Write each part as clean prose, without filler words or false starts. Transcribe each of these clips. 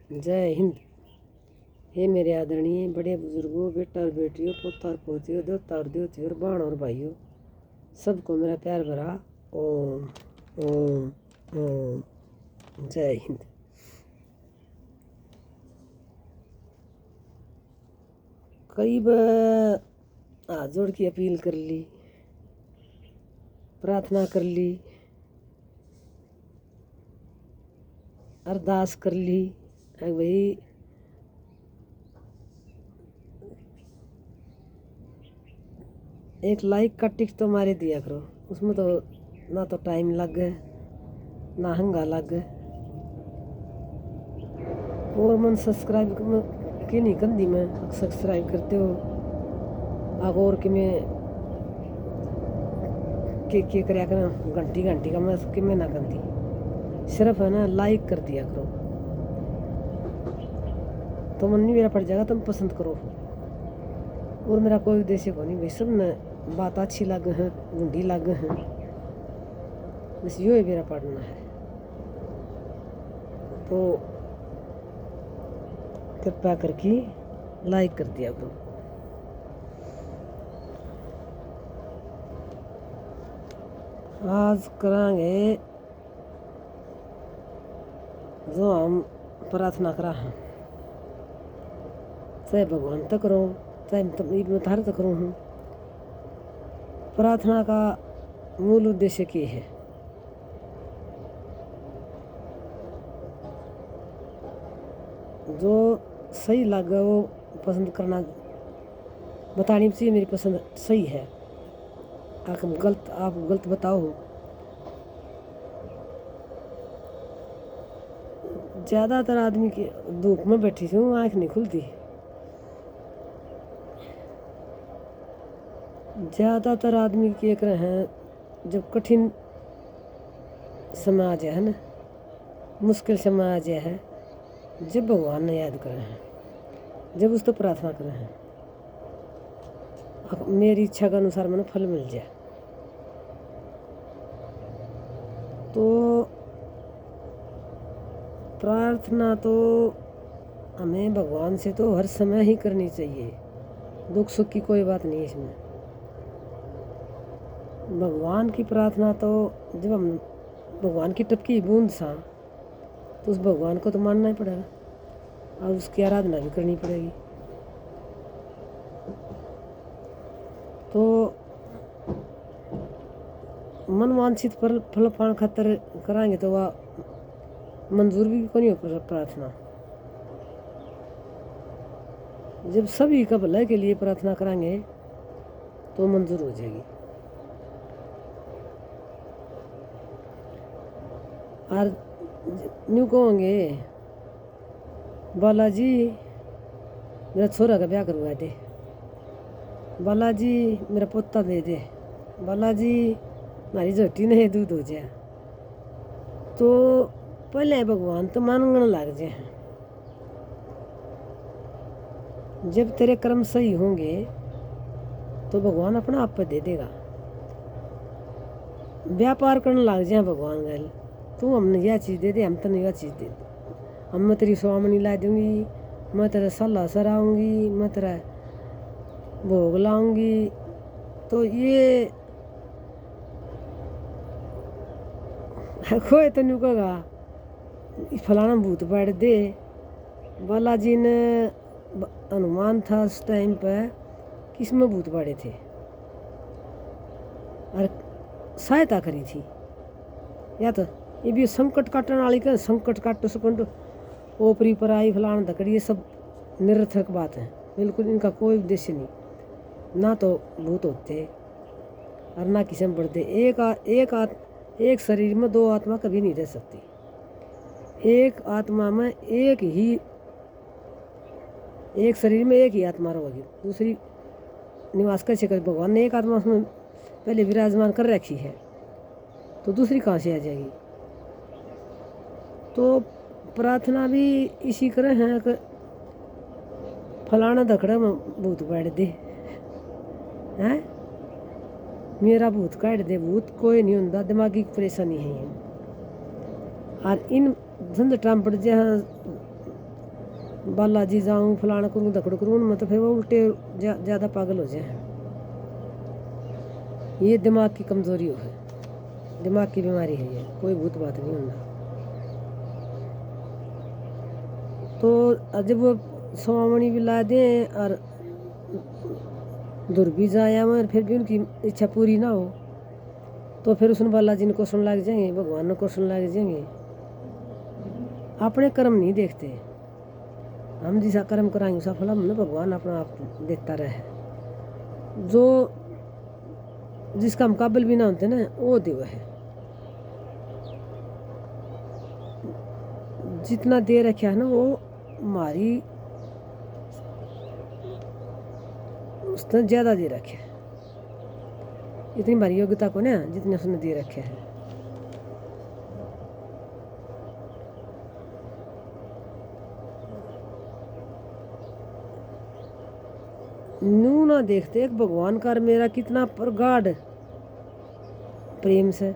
जय हिंद। हे मेरे आदरणीय बड़े बुजुर्गों, बेटा और बेटियों, पोता और पोतियों, देवता और देवतियों, और बहन और भाइयों, सबको मेरा प्यार भरा ओम ओम ओम। जय हिंद। कई बार हाथ जोड़ की अपील कर ली, प्रार्थना कर ली, अरदास कर ली भाई एक लाइक का टिक तो मारे दिया करो। उसमें तो ना तो टाइम लग गए ना हंगा लग गए। और मन सब्सक्राइब की नहीं कंदी में सब्सक्राइब करते हो आग और कि मैं के कराया कर घंटी घंटी का मैं कि मैं ना कंदी सिर्फ है ना लाइक कर दिया करो तो मन नहीं मेरा पड़ जाएगा। तुम पसंद करो और मेरा कोई उद्देश्य को नहीं भाई। सब ने बात अच्छी लग है गुंडी लग है बस यो ही मेरा पढ़ना है। तो कृपया करके लाइक कर दिया करो। आज करांगे जो हम प्रार्थना करा हैं, चाहे भगवान तक करो चाहे थारे तक करूँ हूँ। प्रार्थना का मूल उद्देश्य क्या है? जो सही लगे वो पसंद करना बतानी चाहिए। मेरी पसंद सही है, आप गलत बताओ। ज़्यादातर आदमी की धूप में बैठी थी आँख नहीं खुलती। ज़्यादातर आदमी क्या कर रहे हैं जब कठिन समय आ जाए है ना, मुश्किल समय आ जाए है, जब भगवान ने याद करे हैं, जब उस तो प्रार्थना करे हैं मेरी इच्छा के अनुसार मैंने फल मिल जाए। तो प्रार्थना तो हमें भगवान से तो हर समय ही करनी चाहिए। दुख सुख की कोई बात नहीं है इसमें। भगवान की प्रार्थना तो जब हम भगवान की टपकी बूंद सा तो उस भगवान को तो मानना ही पड़ेगा और उसकी आराधना भी करनी पड़ेगी। तो मन वांछित फल पाने खातर कराएंगे तो वह मंजूर भी को नहीं हो प्रार्थना। जब सभी का भलाई के लिए प्रार्थना कराएंगे तो मंजूर हो जाएगी। और न्यू कहोगे बालाजी मेरा छोरा का ब्याह करवा दे, बालाजी मेरा पोता दे दे, बालाजी हमारी झोटी नहीं दूध हो जाए, तो पहले भगवान तो मानने लग जाए। जब तेरे कर्म सही होंगे तो भगवान अपना आप पे दे देगा। व्यापार करने लग जाए भगवान गल, तू हमने यह चीज़ दे दे, हम तेने यह चीज़ दे दे, मैं तेरी स्वामनी ला दूंगी, मैं तेरा सलाह सराऊंगी, मैं तेरा भोग लाऊंगी। तो ये कोई तो नहीं कहेगा फलाना भूत बैठ दे। बालाजी ने अनुमान था उस टाइम पर किसमें भूत बैठे थे और सहायता करी थी। या तो ये भी संकट काटने वाली का संकट काटो सकंड ओपरी पर आई फलाना धकड़ी, ये सब निरर्थक बात है। बिल्कुल इनका कोई उद्देश्य नहीं। ना तो भूत होते और ना किसी में बढ़ते। एक शरीर में दो आत्मा कभी नहीं रह सकती। एक आत्मा में एक शरीर में एक ही आत्मा रहेगी, दूसरी निवास कैसे कर? भगवान ने एक आत्मा उसमें पहले विराजमान कर रखी है तो दूसरी कहाँ से आ जाएगी? तो प्रार्थना भी इसी तरह है कि फलाना धकड़ा में भूत बैठ दे हैं, मेरा भूत काट दे। भूत कोई नहीं होता, दिमागी परेशानी है। और इन झंझटां पड़ जहाँ बालाजी जाऊँ फलाना करूँ धकड़ करूँ उनमें तो फिर वो उल्टे ज़्यादा पागल हो जाए। ये दिमाग की कमज़ोरी है, दिमाग की बीमारी है, ये कोई भूत बात नहीं होना। तो जब वो स्वामणी भी ला दें और दूर भी जाया और फिर भी उनकी इच्छा पूरी ना हो तो फिर उसने बालाजी ने क्वेश्चन लग जाएंगे, भगवान ने क्वेश्चन लग जाएंगे। अपने कर्म नहीं देखते, हम जिसा कर्म कराएंगे उसका फल हम भगवान अपना आप देखता रहे। जो जिसका हम काबिल भी ना होते ना वो देव है। जितना दे रखा है ना वो हमारी उसने ज़्यादा दे रखे है, इतनी हमारी योग्यता को ना जितने उसने दे रखे हैं। नू ना देखते एक भगवान का मेरा कितना प्रगाढ़ प्रेम से।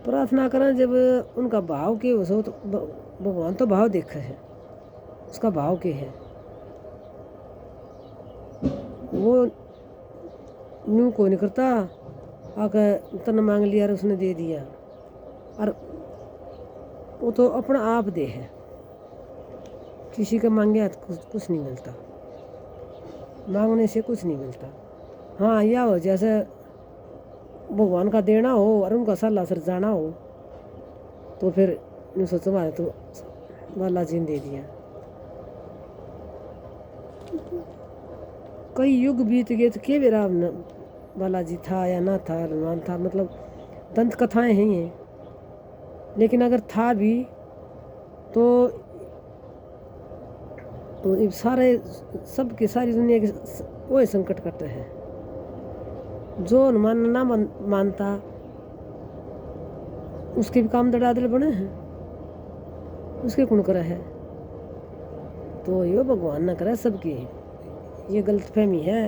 प्रार्थना करें जब उनका भाव के हो तो भगवान तो भाव देखा है, उसका भाव के है। वो नू को नहीं करता आकर तन मांग लिया और उसने दे दिया, और वो तो अपना आप दे है, किसी का मांगे तो कुछ नहीं मिलता, मांगने से कुछ नहीं मिलता। हाँ या हो जैसे भगवान का देना हो और उनका सलाह सर जाना हो तो फिर यूँ सोचो मारे तो बालाजी ने दे दिया। कई युग बीत गए तो के बेरा बालाजी था या ना था, हनुमान था, मतलब दंत कथाएं हैं ये। लेकिन अगर था भी तो ये सारे सबके सारी दुनिया के वो संकट करते हैं। जो हनुमान ना मानता उसके भी काम दड़ादड़ बने हैं, उसके कौन करे है। तो यो भगवान ना करे सबकी, ये गलतफहमी है।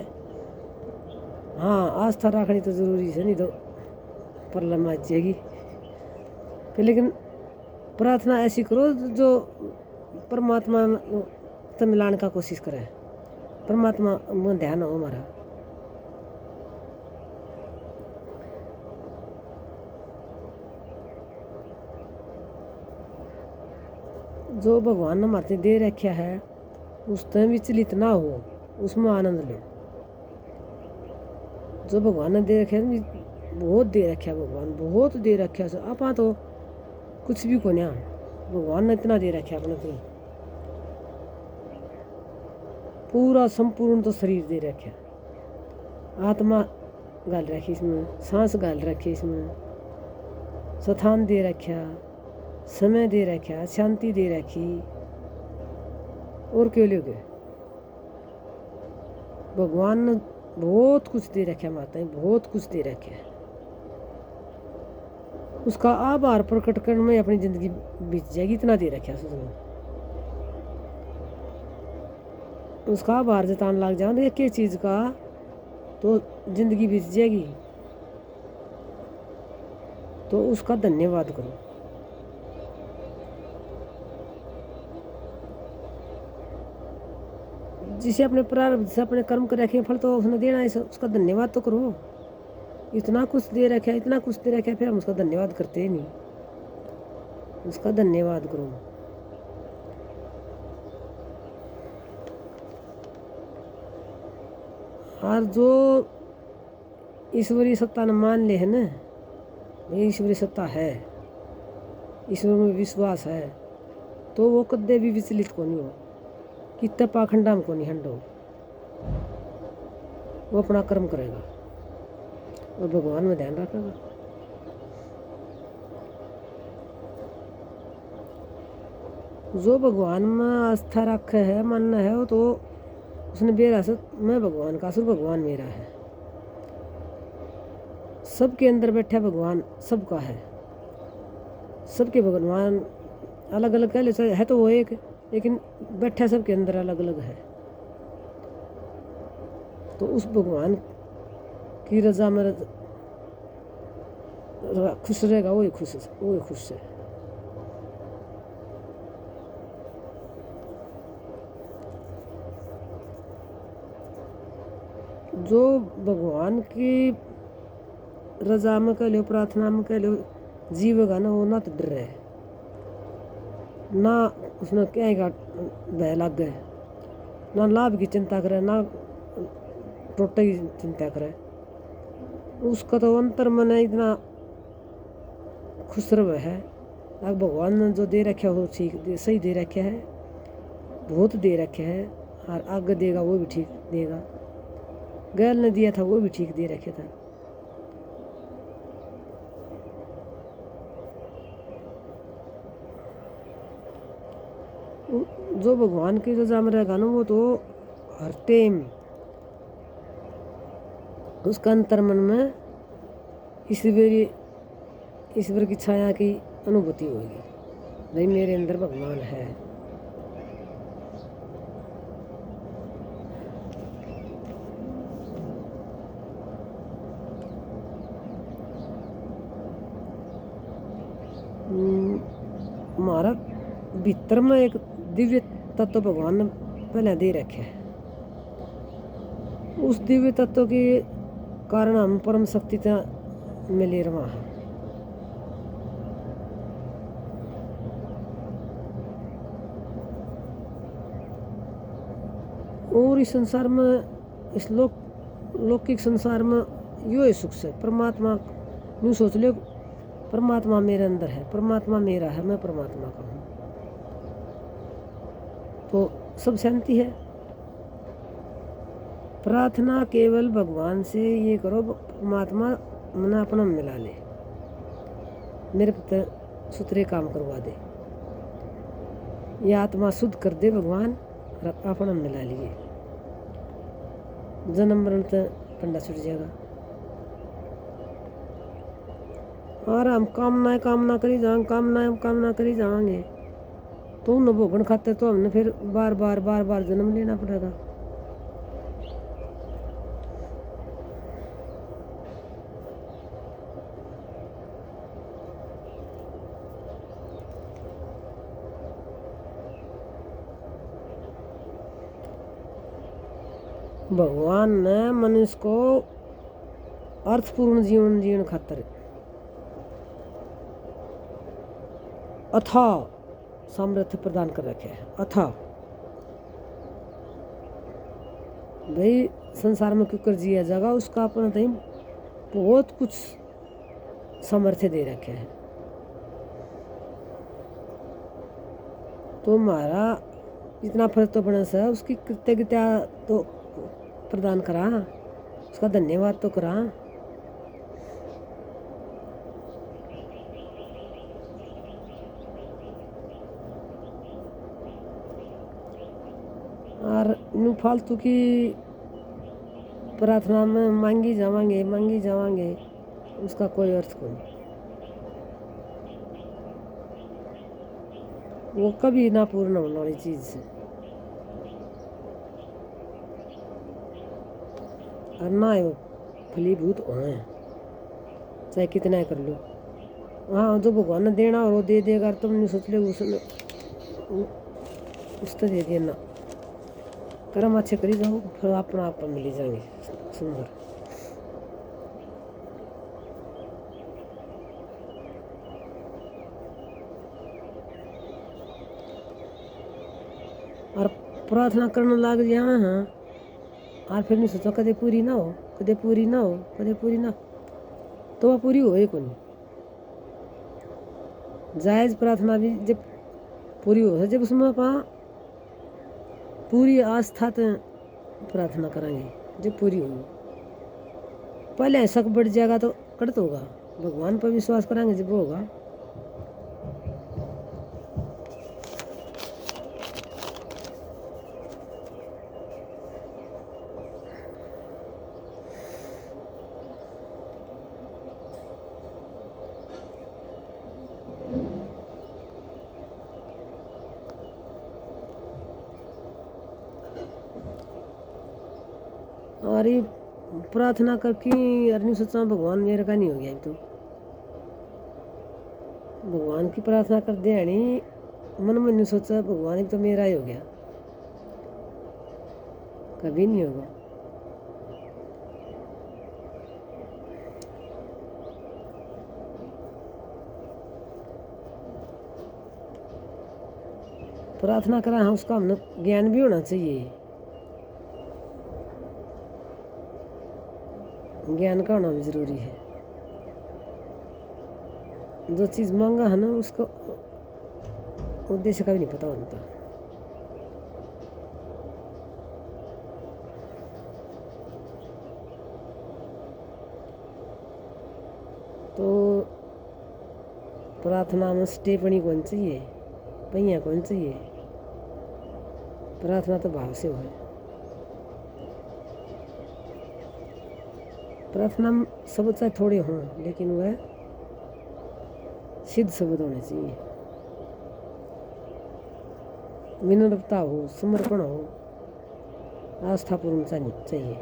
हाँ आस्था रखनी तो ज़रूरी है, नहीं तो प्रॉब्लम आ जाएगी। लेकिन प्रार्थना ऐसी करो जो परमात्मा से मिलाने का कोशिश करे, परमात्मा में ध्यान हो हमारा। जो भगवान ने हमारे दे रखा है उस टाइम विचलित ना हो, उसमें आनंद लो। जो भगवान ने दे रखा है बहुत दे रखा है, भगवान बहुत दे रखा है। आप तो कुछ भी को नहीं, भगवान ने इतना दे रखा है अपने तो पूरा संपूर्ण तो शरीर दे रखा, आत्मा गाल रखी इसमें, सांस गाल रखी इसमें, स्थान दे रखा, समय दे रखा, शांति दे रखी, और क्यों लोगे। भगवान ने बहुत कुछ दे रखा माता, बहुत कुछ दे रखा है। उसका आभार प्रकट करने में अपनी जिंदगी बीत जाएगी, इतना दे रखा उसने। उसका आभार जताने लग जाओ एक एक चीज़ का तो जिंदगी बीत जाएगी। तो उसका धन्यवाद करो। जिसे अपने प्रारब्ध से अपने कर्म कर रखे फल तो उसने देना है, उसका धन्यवाद तो करो। इतना कुछ दे रखा है, इतना कुछ दे रखा है, फिर हम उसका धन्यवाद करते ही नहीं। उसका धन्यवाद करो। और जो ईश्वरीय सत्ता न मान ले है ना, ये ईश्वरीय सत्ता है, ईश्वर में विश्वास है, तो वो कदे भी विचलित को नहीं हो, कितना पाखंडा में को नहीं हंडो। वो अपना कर्म करेगा और भगवान में ध्यान रखेगा। जो भगवान में आस्था रखे है, मानना है, वो तो उसने बेरासत मैं भगवान का, असुर भगवान मेरा है। सबके अंदर बैठा भगवान सबका है, सबके भगवान अलग अलग कह ले है तो वो एक, लेकिन बैठा सबके अंदर अलग अलग है। तो उस भगवान की रजा में खुश रहेगा वही खुश है। जो भगवान की रजा में कह लो, प्रार्थना में कह लो जीवेगा ना, वो ना तो डर है, ना उसमें क्या का भय लग गए, ना लाभ की चिंता करे, ना टोटे की चिंता करे। उसका तो अंतर मन इतना खुश रहे है। अब भगवान ने जो दे रखे हो ठीक सही दे रखे है, बहुत दे रखे है, और आगे देगा वो भी ठीक देगा। गैल ने दिया था वो भी ठीक दे रखे था। जो भगवान की रजा में रहेगा ना, वो तो हर टाइम उसका अंतर मन में ईश्वर की छाया की अनुभूति होगी, भाई मेरे अंदर भगवान है। हमारा भीतर में एक दिव्य तत्व भगवान ने पहले दे रखे है। उस दिव्य तत्व के कारण हम परम शक्ति में ले रहा है। और इस संसार में, इस लौकिक संसार में यो है सुख से परमात्मा। यूँ सोच लो, परमात्मा मेरे अंदर है, परमात्मा मेरा है, मैं परमात्मा का हूँ, तो सब शांति है। प्रार्थना केवल भगवान से ये करो, परमात्मा मना अपना मिला ले, मेरे पता सुथरे काम करवा दे, ये आत्मा शुद्ध कर दे भगवान, अपना मिला लिए, जन्म मरण तो पंडा छुट जाएगा। और हम कामना करी जाएंगे तो न भोगन खाते तो हमने फिर बार बार जन्म लेना पड़ेगा। भगवान ने मनुष्य को अर्थपूर्ण जीवन जीने खातर अथाह सामर्थ्य प्रदान कर रखे है। अथाह भाई संसार में क्यों कर जिया जाएगा, उसका अपना टाइम बहुत कुछ सामर्थ्य दे रखे है। तो हमारा इतना फर्ज तो बना सा, उसकी कृतज्ञता तो प्रदान करा, उसका धन्यवाद तो करा। और यूँ फालतू की प्रार्थना में मांगी जावांगे, उसका कोई अर्थ नहीं। वो कभी ना पूर्ण होने वाली चीज़ है, और ना वो फलीभूत होए, चाहे कितना कर लो। हाँ, जो भगवान ने देना और वो दे देगा, तुम नहीं सोच ले उसने उसने दे देना। कर्म अच्छे करी जाओ, फिर अपना आप मिली जाएंगे सुंदर। और प्रार्थना करने लग जाए हाँ, और फिर नहीं सोचो कदे पूरी ना हो, तो वह पूरी होए को नहीं। जायज़ प्रार्थना भी जब पूरी हो, जब उसमें अपना पूरी आस्था तो प्रार्थना करेंगे, जब पूरी होगी। पहले शक बढ़ जाएगा तो कड़त होगा, भगवान पर विश्वास करेंगे जब वो होगा। और ये प्रार्थना करके नहीं सोचा भगवान मेरे का नहीं हो गया, तो भगवान की प्रार्थना कर दे यानी मन में नहीं सोचा भगवान भी तो मेरा ही हो गया, कभी नहीं होगा। प्रार्थना करा है उसका हमने ज्ञान भी होना चाहिए, ज्ञान का होना भी जरूरी है। जो चीज़ मांगा है ना उसको उद्देश्य का भी नहीं पता होता। तो प्रार्थना में टिप्पणी कौन चाहिए, पहिया कौन चाहिए, प्रार्थना तो भाव से हो। प्रार्थना में शब्द चाहे थोड़े हों लेकिन वह सिद्ध शब्द होने चाहिए, विनम्रता हो, समर्पण हो, आस्थापूर्ण चाहिए,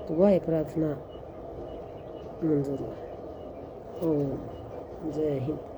तो वह प्रार्थना मंजूर है। ओम जय हिंद।